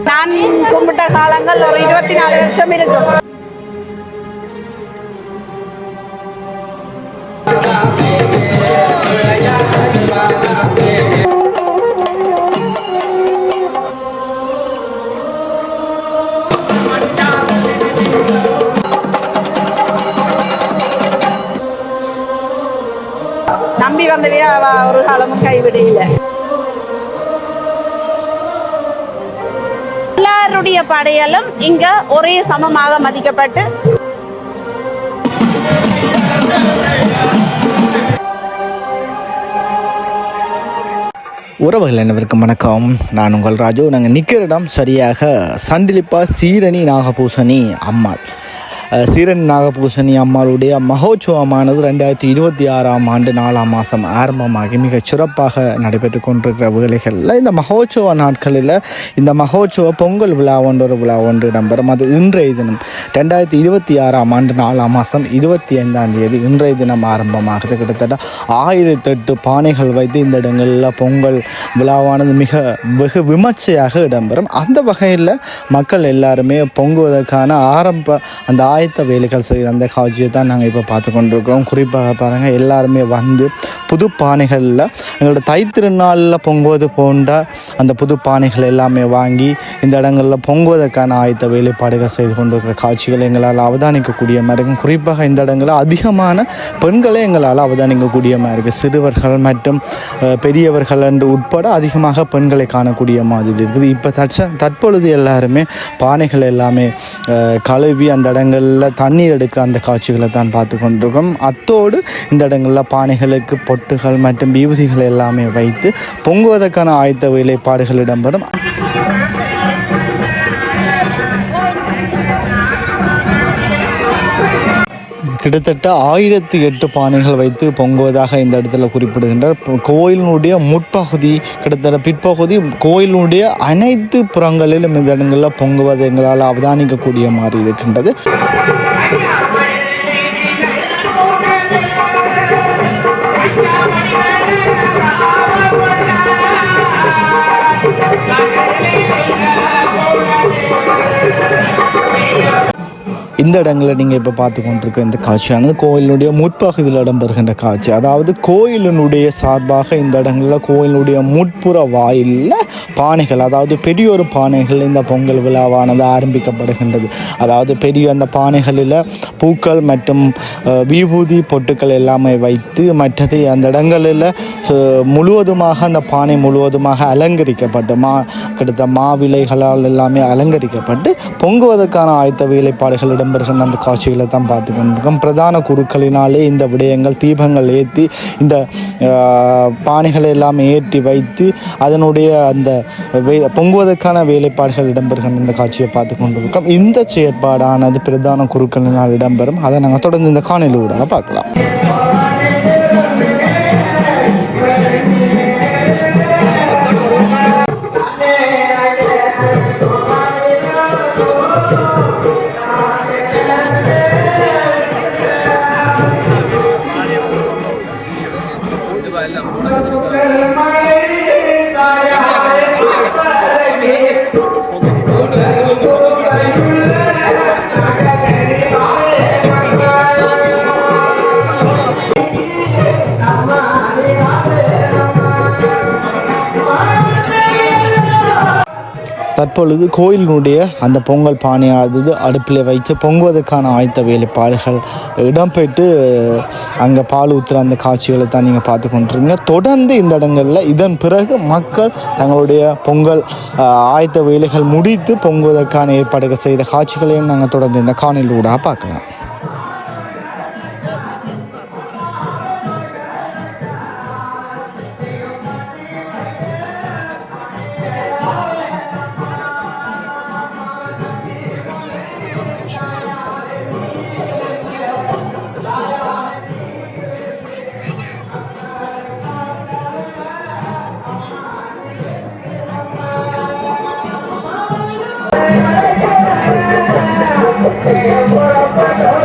நான் கும்பிட்ட காலங்கள் ஒரு 24 வருஷம் இருக்கும். நம்பி வந்தவே ஒரு காலமும் கைவிடையில. எல்லாருடைய படையலும் இங்க ஒரே சமமாக மதிக்கப்பட்டு உறவுகள் அனைவருக்கும் வணக்கம். நான் உங்கள் ராஜு. நாங்கள் நிற்கிற இடம் சரியாக சண்டிலிப்பா சீரணி நாகபூசணி அம்மாள். சீரணி நாகபூசணி அம்மாளுடைய மகோத்சவமானது 2026ஆம் ஆண்டு 4ஆம் மாதம் ஆரம்பமாகி மிகச் சிறப்பாக நடைபெற்று கொண்டிருக்கிற வேளைகளில் இந்த மகோத்சவ நாட்களில் இந்த மகோத்சவ பொங்கல் விழா ஒரு விழா ஒன்று இடம்பெறும். அது இன்றைய தினம் 2026ஆம் ஆண்டு 4ஆம் மாதம் 25ஆம் தேதி இன்றைய தினம் ஆரம்பமாகுது. கிட்டத்தட்ட 1008 பானைகள் வைத்து இந்த இடங்களில் பொங்கல் விழாவானது வெகு விமர்சையாக இடம்பெறும். அந்த வகையில் மக்கள் எல்லாருமே பொங்குவதற்கான அந்த ஆயத்த வேலைகள் செய்கிற அந்த காட்சியை தான் நாங்கள் இப்போ பார்த்து கொண்டிருக்கிறோம். குறிப்பாக பாருங்கள், எல்லாருமே வந்து புது பானைகளில் எங்களோட தைத்திருநாளில் பொங்குவது போன்ற அந்த புது பானைகள் எல்லாமே வாங்கி இந்த இடங்களில் பொங்குவதற்கான ஆயத்த வேலைப்பாடுகள் செய்து கொண்டிருக்கிற காட்சிகள் எங்களால் அவதானிக்கக்கூடிய மாதிரி இருக்கும். குறிப்பாக இந்த இடங்களில் அதிகமான பெண்களே எங்களால் அவதானிக்கக்கூடிய மாதிரி இருக்குது. சிறுவர்கள் மற்றும் பெரியவர்கள் என்று உட்பட அதிகமாக பெண்களை காணக்கூடிய மாதிரி இருக்குது. இப்போ தற்பொழுது எல்லாருமே பானைகள் எல்லாமே கழுவி அந்த இடங்களில் தண்ணீர் எடுக்கிற அந்த காட்சிகளை தான் பார்த்து கொண்டிருக்கோம். அத்தோடு இந்த இடங்களில் பானைகளுக்கு பொட்டுகள் மற்றும் விபூதிகள் எல்லாமே வைத்து பொங்குவதற்கான ஆயத்த வேலைப்பாடுகள் இடம்பெறும். கிட்டத்தட்ட 1008 பானைகள் வைத்து பொங்குவதாக இந்த இடத்துல குறிப்பிடுகின்றார். கோயிலினுடைய முற்பகுதி கிட்டத்தட்ட பிற்பகுதி கோயிலினுடைய அனைத்து புறங்களிலும் இந்த இடங்களில் பொங்குவது எங்களால் அவதானிக்கக்கூடிய மாதிரி இருக்கின்றது. இந்த இடங்களில் நீங்கள் இப்போ பார்த்து கொண்டிருக்க இந்த காட்சியானது கோயிலினுடைய முற்பகுதியில் இடம்பெறுகின்ற காட்சி. அதாவது கோயிலினுடைய சார்பாக இந்த இடங்களில் கோயிலினுடைய முற்புற வாயிலில் பானைகள், அதாவது பெரிய ஒரு பானைகள் இந்த பொங்கல் விழாவானது ஆரம்பிக்கப்படுகின்றது. அதாவது பெரிய அந்த பானைகளில் பூக்கள் மற்றும் விபூதி பொட்டுக்கள் எல்லாமே வைத்து மற்றது அந்த இடங்களில் முழுவதுமாக அந்த பானை முழுவதுமாக அலங்கரிக்கப்பட்டு கிட்டத்தட்ட மாவிலைகளால் எல்லாமே அலங்கரிக்கப்பட்டு பொங்குவதற்கான ஆயத்த வேலைப்பாடுகள் இடம்பெறுகின்ற அந்த காட்சிகளை தான் பார்த்து கொண்டிருக்கோம். பிரதான குருக்களினாலே இந்த விடயங்கள் தீபங்கள் ஏற்றி இந்த பானைகளை எல்லாம் ஏற்றி வைத்து அதனுடைய அந்த பொங்குவதற்கான வேலைப்பாடுகள் இடம்பெறுகின்ற இந்த காட்சியை பார்த்து கொண்டிருக்கோம். இந்த செயற்பாடானது பிரதான குருக்களினால் இடம்பெறும். அதை நாங்கள் தொடர்ந்து இந்த காணொளியூடாக பார்க்கலாம். தற்பொழுது கோயிலினுடைய அந்த பொங்கல் பானையானது அடுப்பில் வைத்து பொங்குவதற்கான ஆயத்த வேலைப்பாடுகள் இடம்பெற்று அங்கே பால் ஊற்றுற அந்த காட்சிகளை தான் நீங்கள் பார்த்து கொண்டிருக்கீங்க. தொடர்ந்து இந்த இடங்களில் இதன் பிறகு மக்கள் தங்களுடைய பொங்கல் ஆயத்த வேலைகள் முடித்து பொங்குவதற்கான ஏற்பாடுகள் செய்த காட்சிகளையும் நாங்கள் தொடர்ந்து இந்த காணொளியூடாக பார்க்கலாம். Hey,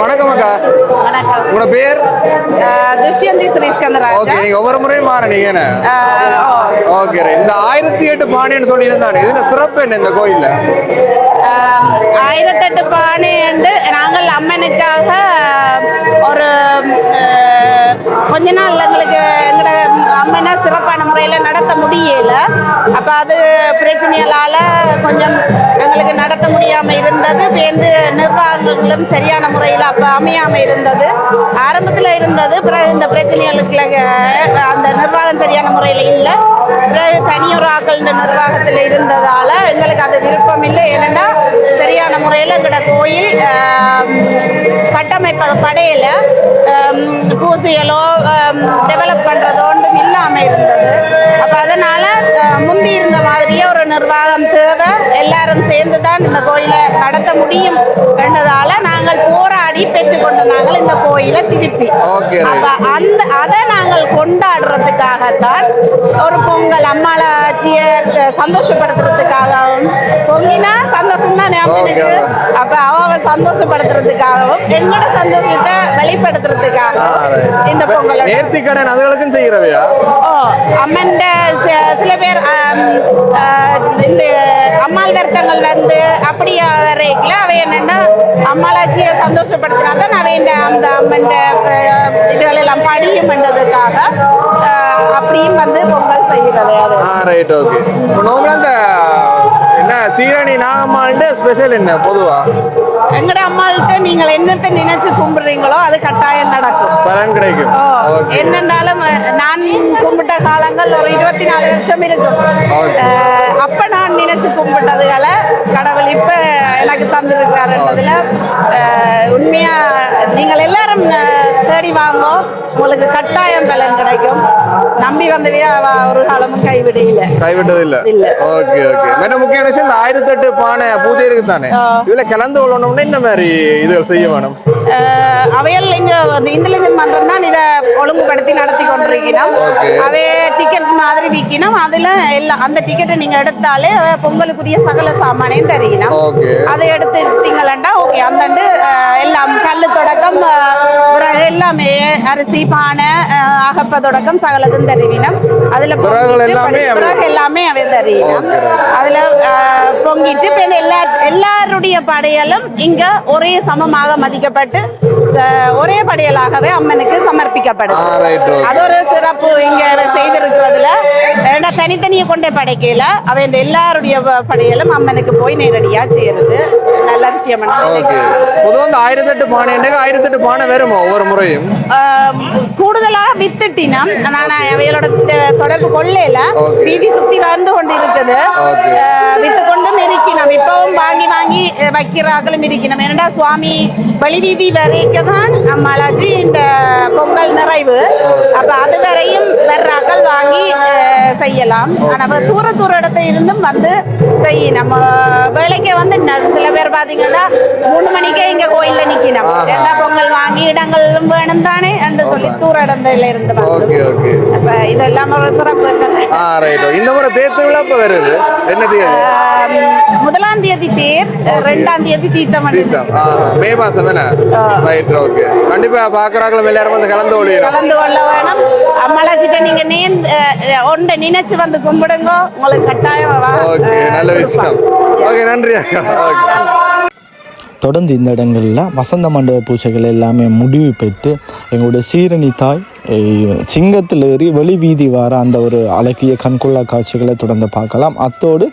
வணக்கம் அக்கா. வணக்கம். உங்களோட பேர்? துஷ்யந்தி ஸ்ரீஸ்கந்தராஜா. ஓகே, நீங்க ஒவ்வொரு முறையும் மாறனீங்க. ஓகே, இந்த 1008 பானைன்னு சொல்லியிருந்தானே, இதுல சிறப்பு என்ன இந்த கோயில்ல? 1008 பானை என்று நாங்கள் அம்மனுக்காக ஒரு கொஞ்ச நாள் எங்களுக்கு எங்களோட அம்மனை சிறப்பான முறையில் நடத்த முடியல. அப்போ அது பிரச்சனைகளால் கொஞ்சம் எங்களுக்கு நடத்த முடியாமல் இருந்தது. பேருந்து நிர்வாகங்களும் சரியான முறையில் அப்போ அமையாமல் இருந்தது. ஆரம்பத்தில் இருந்தது, பிறகு இந்த பிரச்சனைகளுக்கு அந்த நிர்வாகம் சரியான முறையில் இல்லை. பிறகு தனியொரு ஆக்கள் இந்த நிர்வாகத்தில் இருந்ததால் எங்களுக்கு அது விருப்பம் இல்லை. ஏன்னா சரியான முறையில் எங்களோட கோயில் கட்டமைப்பு படையில் பூசைகளோ டெவலப் பண்ணுறதோ ஒன்றும் இல்லாமல் இருந்தது. அப்போ அதனால் முந்தி இருந்த மாதிரியே ஒரு நிர்வாகம் தேவை. எல்லாரும் சேர்ந்து தான் இந்த கோயிலை நடத்த முடியும் என்றதால் நாங்கள் போராடி பெற்றுக்கொண்டு நாங்கள் இந்த கோயிலை திருப்பி அப்போ அதை நாங்கள் கொண்டாடுறதுக்காகத்தான் ஒரு பொங்கல் அம்மாளாச்சியை சந்தோஷப்படுத்துறதுக்காகவும், பொங்கினா சந்தோஷம் தான் ஞாபகத்துக்கு. அப்போ அவ சந்தோஷப்படுத்துறதுக்காகவும் எங்களோட சந்தோஷத்தை வெளிப்படுத்துறதுக்காகவும் இந்த பொங்கல் நேர்த்திக்கடன் அதுகளுக்கும் செய்கிறவையா? அம்மன் சில பேர் இந்த அம்மாள் வருத்தங்கள் வந்து அப்படியே வரைக்கல அவை என்னென்னா அம்மாளாச்சியை சந்தோஷப்படுத்தினா தான் அவை அந்த அம்மன் இதுகளெல்லாம் படியும் என்றதுக்காக அப்படியும் வந்து பொங்கல் செய்கிறது. Right, okay. இந்த என்ன சீரணி நாகம்மாள்கிட்ட ஸ்பெஷல் என்ன பொதுவா? எங்கட அம்மாள்கிட்ட நீங்கள் என்னத்தை நினைச்சு கும்பிடுறீங்களோ அது கட்டாயம் நடக்கும், பலன் கிடைக்கும். என்னன்னாலும் நான் கும்பிட்ட காலங்கள் ஒரு 24 வருஷம் இருக்கும். அப்ப நான் நினைச்சு கும்பிட்டதுகளை கடவுள் இப்ப எனக்கு தந்திருக்கிறாருன்றதுல உண்மையா நீங்கள் எல்லாரும் தேடி வாங்கோ, உங்களுக்கு கட்டாயம் பலன் கிடைக்கும். நம்பி வந்தவே ஒரு காலமும் கைவிட்டது இல்ல. Okay okay. மேடம், முக்கிய விஷயம் இந்த 1008 பானை பூஜை இருக்கு தானே, இதுல கலந்து கொள்ளணும்னா இந்த மாதிரி இதுகள் செய்ய வேணும். அவையல் இங்க இன்டெலிஜென்ட் மன்றம் தான் இதை ஒழுங்குபடுத்தி நடத்தி கொண்டிருக்கணும். அவை டிக்கெட் மாதிரி விற்கணும். அதுல எல்லாம் அந்த டிக்கெட்டை நீங்க எடுத்தாலே பொங்கலுக்குரிய சகல சாமானையும் தருகணும். அதை எடுத்துட்டீங்களா ஓகே. அந்த எல்லாம் கல்லு தொடக்கம் எல்லாமே அரிசி பானை அகப்ப தொடக்கம் சகலதும் தருவினம். அதுல எல்லாமே அவை தருவினம். அதுல பொங்கிட்டு எல்லாருடைய படையலும் இங்க ஒரே சமமாக மதிக்கப்பட்டு ஒரே படையலாகவே அம்மனுக்கு சமர்ப்பிக்கப்படும். அது ஒரு சிறப்பு இங்க செய்திருக்கிறதுல. தனித்தனியை கொண்டே படைக்கல அவை எல்லாருடைய படையலும் அம்மனுக்கு போய் நேரடியா செய்யறது நல்ல விஷயம். பொதுவாக 1008 பானை 1008 பானை வருமா ஒவ்வொரு முறையும்? கூடுதலாக வித்துட்டினம் நான் அவைகளோட தொடர்பு கொள்ளையில வீதி சுத்தி வந்து கொண்டு இருக்குது. வித்து கொண்டும் இருக்கணும். இப்பவும் வாங்கி வாங்கி வைக்கிறார்களும் இருக்கணும். ஏன்னா சுவாமி வழிவீதி வரைக்கும் தான் அம்மாளாச்சி இந்த பொங்கல் நிறைவு. அப்ப அது வரையும் வர்றாக்கள் வாங்கி செய்யலாம். ஆனா தூர தூர இடத்துல இருந்தும் வந்து செய்ய நம்ம வேலைக்கு வந்து சில பேர் பாத்தீங்கன்னா 3 மணிக்கே இங்க கோயில்ல நிக்கணும். எல்லா பொங்கல் வாங்கி இடங்களும் வேணும் தானே என்று சொல்லி தூர இடத்துல இருந்து ஓகே ஓகே. அப்ப இதெல்லாம் ஒரு சிறப்பு. ரைட். இந்த முறை தேர் திருவிழா இப்ப வருது என்ன தேர்? 1ஆம் தேதி தேர், 2ஆம் தேதி தீர்த்தம். மே மாசம் என்ன? ரைட். ஓகே. கண்டிப்பா பாக்குறாங்களும் எல்லாரும் வந்து கலந்து கொள்ள வேணும். அம்மாளாச்சிட்ட நீங்க ஒன்றை நினைச்சு வந்து கும்பிடுங்க, உங்களுக்கு கட்டாயம். ஓகே, நல்ல விஷயம். ஓகே, நன்றி அக்கா. தொடர்ந்து இந்த இடங்களில் வசந்த மண்டப பூஜைகள் எல்லாமே முடிவு பெற்று எங்களுடைய சீரணி தாய் சிங்கத்தில் ஏறி வெளி வீதி வர அந்த ஒரு அழகிய கண்கொள்ளா காட்சிகளை தொடர்ந்து பார்க்கலாம். அத்தோடு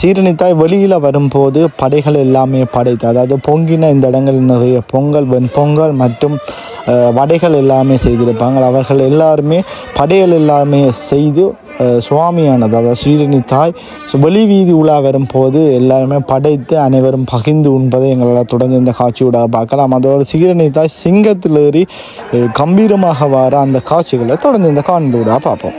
சீரணி தாய் வெளியில் வரும்போது படைகள் எல்லாமே படைத்து, அதாவது பொங்கின இந்த இடங்களில் நிறைய பொங்கல், வெண்பொங்கல் மற்றும் வடைகள் எல்லாமே செய்திருப்பாங்க. அவர்கள் எல்லாருமே படையல் எல்லாமே செய்து சுவாமியானது, அதாவது ஸ்ரீரணி தாய் வெளி வீதி உலா வரும்போது எல்லாருமே படைத்து அனைவரும் பகிர்ந்து உண்பதை எங்களால் தொடர்ந்து இந்த காட்சியோட பார்க்கலாம். அதோடு ஸ்ரீரணி தாய் சிங்கத்தில் ஏறி கம்பீரமாக வர அந்த காட்சிகளை தொடர்ந்து இந்த காணொளியோட பார்ப்போம்.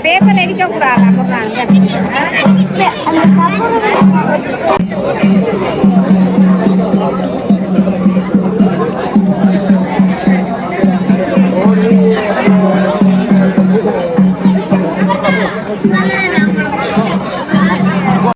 பேப்பர் எரிக்க கூடாது.